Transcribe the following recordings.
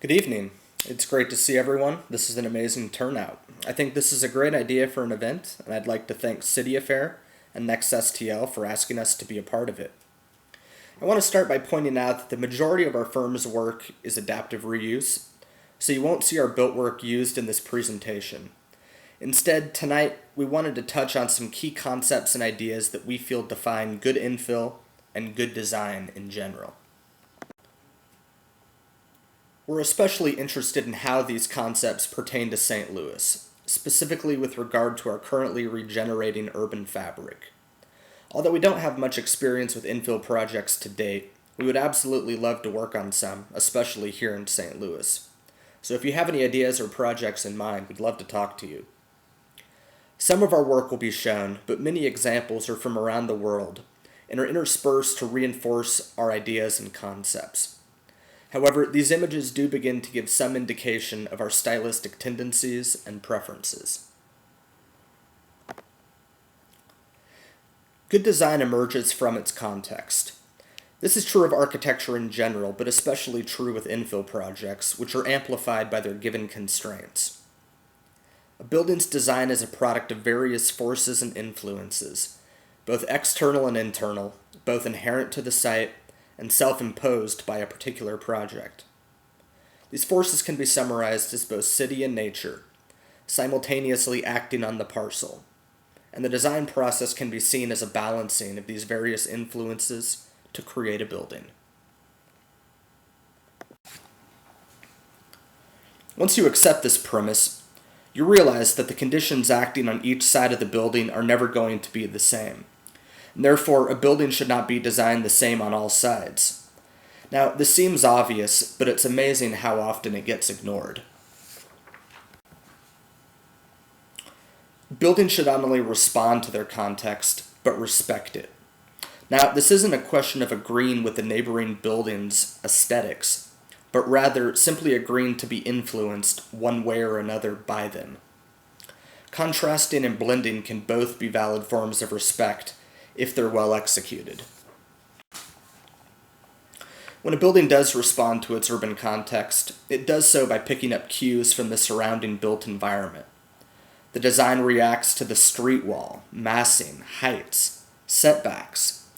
Good evening. It's great to see everyone. This is an amazing turnout. I think this is a great idea for an event, and I'd like to thank City Affair and NextSTL for asking us to be a part of it. I want to start by pointing out that the majority of our firm's work is adaptive reuse, so you won't see our built work used in this presentation. Instead, tonight, we wanted to touch on some key concepts and ideas that we feel define good infill and good design in general. We're especially interested in how these concepts pertain to St. Louis, specifically with regard to our currently regenerating urban fabric. Although we don't have much experience with infill projects to date, we would absolutely love to work on some, especially here in St. Louis. So if you have any ideas or projects in mind, we'd love to talk to you. Some of our work will be shown, but many examples are from around the world and are interspersed to reinforce our ideas and concepts. However, these images do begin to give some indication of our stylistic tendencies and preferences. Good design emerges from its context. This is true of architecture in general, but especially true with infill projects, which are amplified by their given constraints. A building's design is a product of various forces and influences, both external and internal, both inherent to the site and self-imposed by a particular project. These forces can be summarized as both city and nature, simultaneously acting on the parcel, and the design process can be seen as a balancing of these various influences to create a building. Once you accept this premise, you realize that the conditions acting on each side of the building are never going to be the same. And therefore, a building should not be designed the same on all sides. Now, this seems obvious, but it's amazing how often it gets ignored. Buildings should not only respond to their context, but respect it. Now, this isn't a question of agreeing with the neighboring building's aesthetics, but rather simply agreeing to be influenced one way or another by them. Contrasting and blending can both be valid forms of respect if they're well executed. When a building does respond to its urban context, it does so by picking up cues from the surrounding built environment. The design reacts to the street wall, massing, heights, setbacks,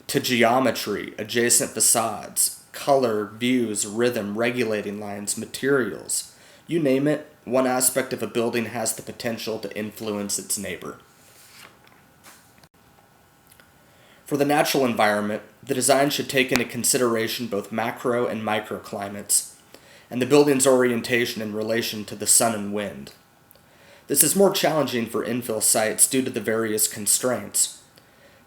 to geometry, adjacent facades, color, views, rhythm, regulating lines, materials. You name it, one aspect of a building has the potential to influence its neighbor. For the natural environment, the design should take into consideration both macro and microclimates, and the building's orientation in relation to the sun and wind. This is more challenging for infill sites due to the various constraints,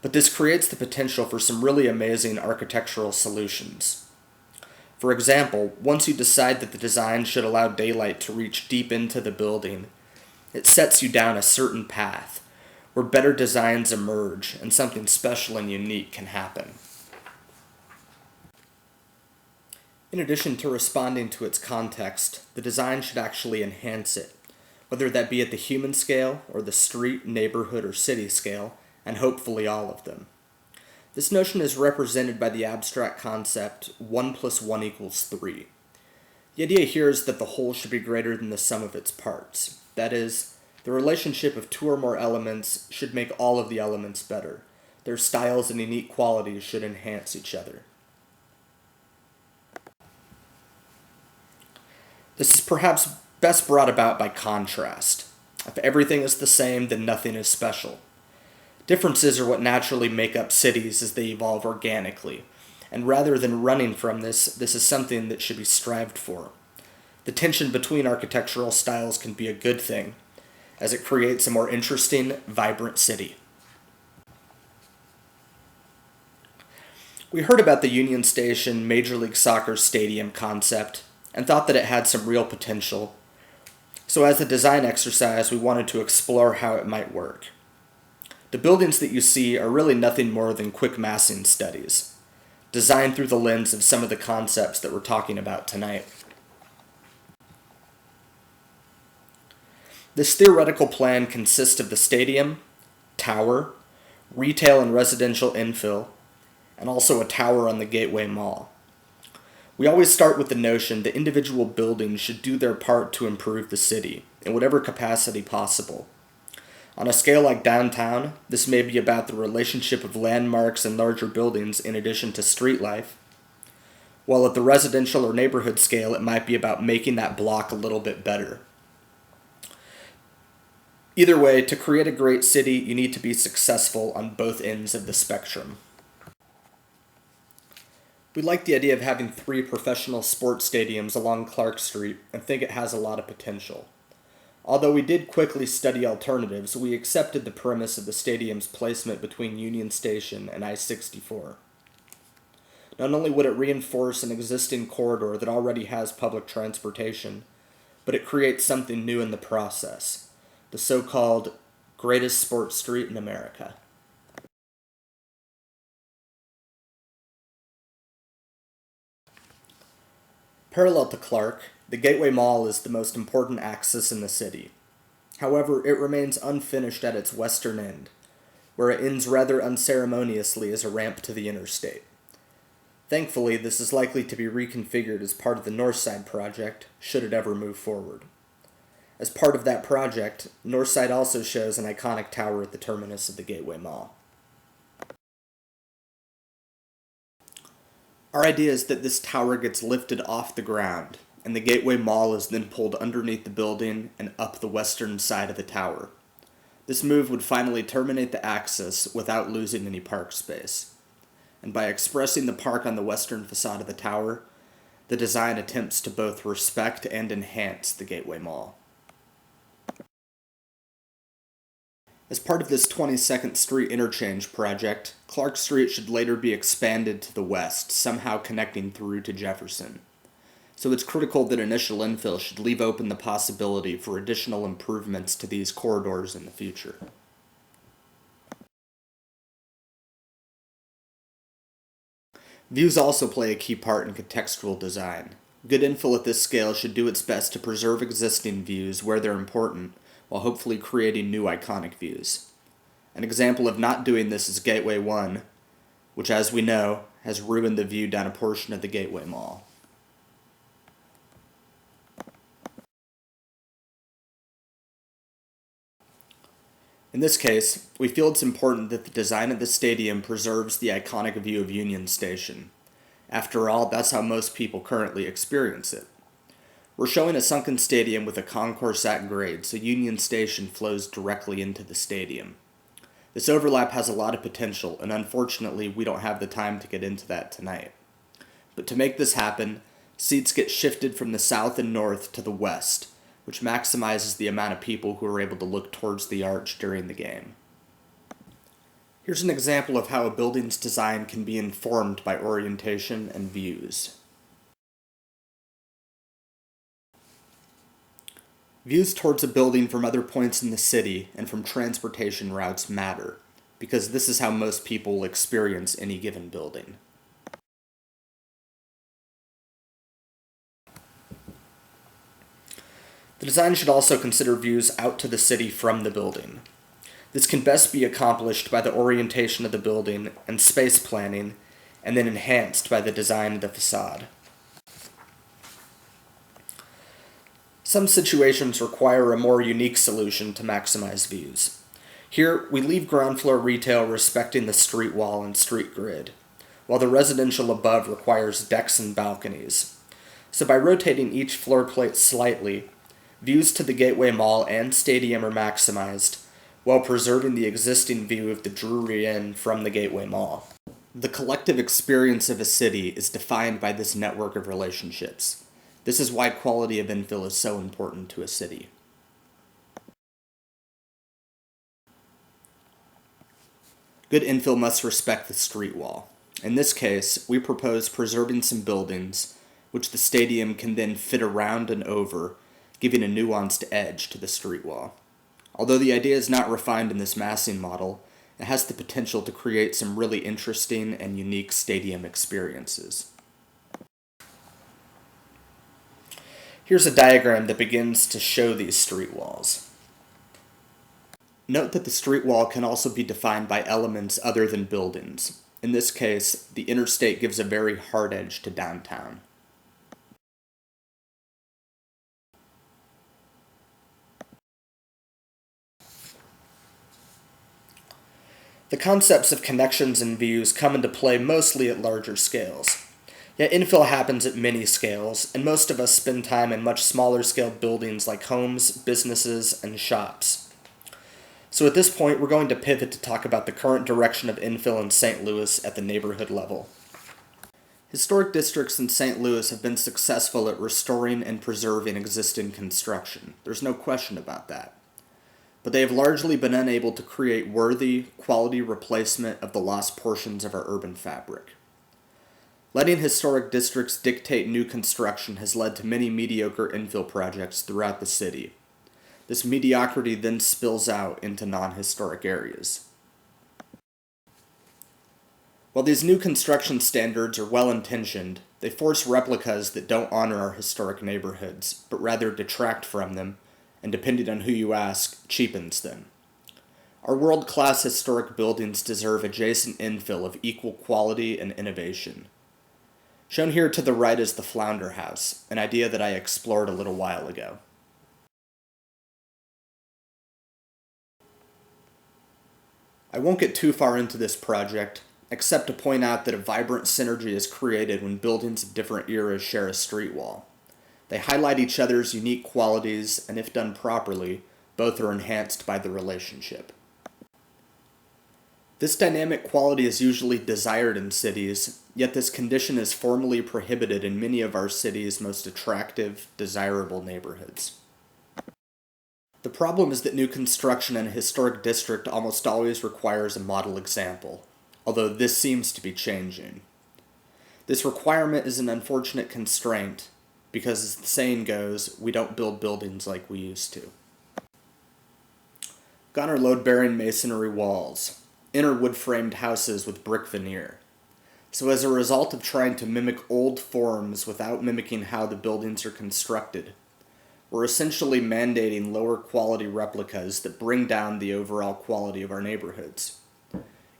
but this creates the potential for some really amazing architectural solutions. For example, once you decide that the design should allow daylight to reach deep into the building, it sets you down a certain path, where better designs emerge and something special and unique can happen. In addition to responding to its context, the design should actually enhance it, whether that be at the human scale or the street, neighborhood, or city scale, and hopefully all of them. This notion is represented by the abstract concept 1 + 1 = 3. The idea here is that the whole should be greater than the sum of its parts. That is, the relationship of two or more elements should make all of the elements better. Their styles and unique qualities should enhance each other. This is perhaps best brought about by contrast. If everything is the same, then nothing is special. Differences are what naturally make up cities as they evolve organically, and rather than running from this is something that should be strived for. The tension between architectural styles can be a good thing, as it creates a more interesting, vibrant city. We heard about the Union Station Major League Soccer Stadium concept and thought that it had some real potential. So as a design exercise, we wanted to explore how it might work. The buildings that you see are really nothing more than quick massing studies, designed through the lens of some of the concepts that we're talking about tonight. This theoretical plan consists of the stadium, tower, retail and residential infill, and also a tower on the Gateway Mall. We always start with the notion that individual buildings should do their part to improve the city, in whatever capacity possible. On a scale like downtown, this may be about the relationship of landmarks and larger buildings in addition to street life, while at the residential or neighborhood scale, it might be about making that block a little bit better. Either way, to create a great city, you need to be successful on both ends of the spectrum. We like the idea of having 3 professional sports stadiums along Clark Street and think it has a lot of potential. Although we did quickly study alternatives, we accepted the premise of the stadium's placement between Union Station and I-64. Not only would it reinforce an existing corridor that already has public transportation, but it creates something new in the process, the so-called greatest sports street in America. Parallel to Clark, the Gateway Mall is the most important axis in the city. However, it remains unfinished at its western end, where it ends rather unceremoniously as a ramp to the interstate. Thankfully, this is likely to be reconfigured as part of the Northside project, should it ever move forward. As part of that project, Northside also shows an iconic tower at the terminus of the Gateway Mall. Our idea is that this tower gets lifted off the ground, and the Gateway Mall is then pulled underneath the building and up the western side of the tower. This move would finally terminate the axis without losing any park space. And by expressing the park on the western facade of the tower, the design attempts to both respect and enhance the Gateway Mall. As part of this 22nd Street interchange project, Clark Street should later be expanded to the west, somehow connecting through to Jefferson. So it's critical that initial infill should leave open the possibility for additional improvements to these corridors in the future. Views also play a key part in contextual design. Good infill at this scale should do its best to preserve existing views where they're important, while hopefully creating new iconic views. An example of not doing this is Gateway 1, which, as we know, has ruined the view down a portion of the Gateway Mall. In this case, we feel it's important that the design of the stadium preserves the iconic view of Union Station. After all, that's how most people currently experience it. We're showing a sunken stadium with a concourse at grade, so Union Station flows directly into the stadium. This overlap has a lot of potential, and unfortunately, we don't have the time to get into that tonight. But to make this happen, seats get shifted from the south and north to the west, which maximizes the amount of people who are able to look towards the arch during the game. Here's an example of how a building's design can be informed by orientation and views. Views towards a building from other points in the city and from transportation routes matter, because this is how most people will experience any given building. The design should also consider views out to the city from the building. This can best be accomplished by the orientation of the building and space planning, and then enhanced by the design of the facade. Some situations require a more unique solution to maximize views. Here, we leave ground floor retail respecting the street wall and street grid, while the residential above requires decks and balconies. So by rotating each floor plate slightly, views to the Gateway Mall and Stadium are maximized, while preserving the existing view of the Drury Inn from the Gateway Mall. The collective experience of a city is defined by this network of relationships. This is why quality of infill is so important to a city. Good infill must respect the street wall. In this case, we propose preserving some buildings, which the stadium can then fit around and over, giving a nuanced edge to the street wall. Although the idea is not refined in this massing model, it has the potential to create some really interesting and unique stadium experiences. Here's a diagram that begins to show these street walls. Note that the street wall can also be defined by elements other than buildings. In this case, the interstate gives a very hard edge to downtown. The concepts of connections and views come into play mostly at larger scales. Yet infill happens at many scales, and most of us spend time in much smaller scale buildings like homes, businesses, and shops. So at this point, we're going to pivot to talk about the current direction of infill in St. Louis at the neighborhood level. Historic districts in St. Louis have been successful at restoring and preserving existing construction. There's no question about that. But they have largely been unable to create worthy, quality replacement of the lost portions of our urban fabric. Letting historic districts dictate new construction has led to many mediocre infill projects throughout the city. This mediocrity then spills out into non-historic areas. While these new construction standards are well-intentioned, they force replicas that don't honor our historic neighborhoods, but rather detract from them, and depending on who you ask, cheapens them. Our world-class historic buildings deserve adjacent infill of equal quality and innovation. Shown here to the right is the Flounder House, an idea that I explored a little while ago. I won't get too far into this project, except to point out that a vibrant synergy is created when buildings of different eras share a street wall. They highlight each other's unique qualities, and if done properly, both are enhanced by the relationship. This dynamic quality is usually desired in cities, yet this condition is formally prohibited in many of our city's most attractive, desirable neighborhoods. The problem is that new construction in a historic district almost always requires a model example, although this seems to be changing. This requirement is an unfortunate constraint, because as the saying goes, we don't build buildings like we used to. Gone are load-bearing masonry walls, inner wood-framed houses with brick veneer. So as a result of trying to mimic old forms without mimicking how the buildings are constructed, we're essentially mandating lower quality replicas that bring down the overall quality of our neighborhoods.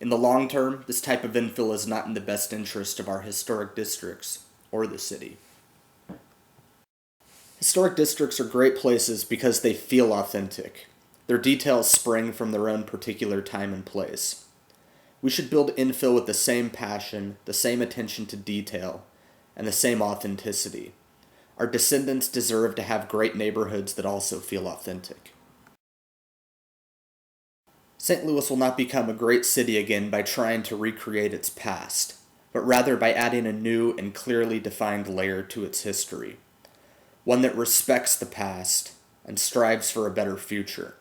In the long term, this type of infill is not in the best interest of our historic districts or the city. Historic districts are great places because they feel authentic. Their details spring from their own particular time and place. We should build infill with the same passion, the same attention to detail, and the same authenticity. Our descendants deserve to have great neighborhoods that also feel authentic. St. Louis will not become a great city again by trying to recreate its past, but rather by adding a new and clearly defined layer to its history, one that respects the past and strives for a better future.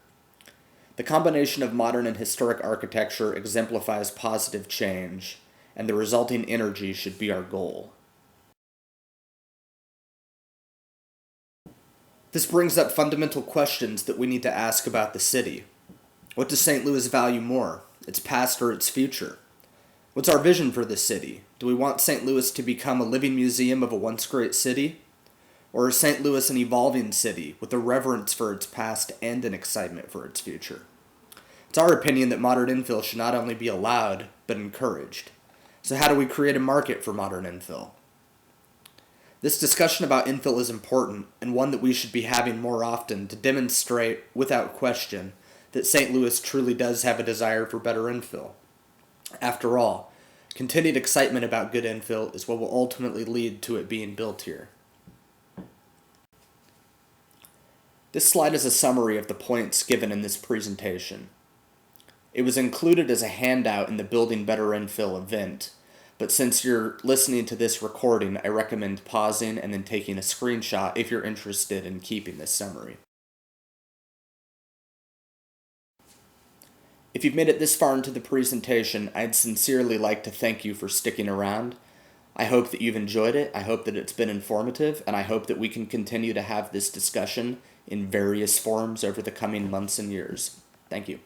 The combination of modern and historic architecture exemplifies positive change, and the resulting energy should be our goal. This brings up fundamental questions that we need to ask about the city. What does St. Louis value more, its past or its future? What's our vision for the city? Do we want St. Louis to become a living museum of a once great city? Or is St. Louis an evolving city with a reverence for its past and an excitement for its future? It's our opinion that modern infill should not only be allowed, but encouraged. So how do we create a market for modern infill? This discussion about infill is important, and one that we should be having more often to demonstrate, without question, that St. Louis truly does have a desire for better infill. After all, continued excitement about good infill is what will ultimately lead to it being built here. This slide is a summary of the points given in this presentation. It was included as a handout in the Building Better Infill event, but since you're listening to this recording, I recommend pausing and then taking a screenshot if you're interested in keeping this summary. If you've made it this far into the presentation, I'd sincerely like to thank you for sticking around. I hope that you've enjoyed it, I hope that it's been informative, and I hope that we can continue to have this discussion in various forms over the coming months and years. Thank you.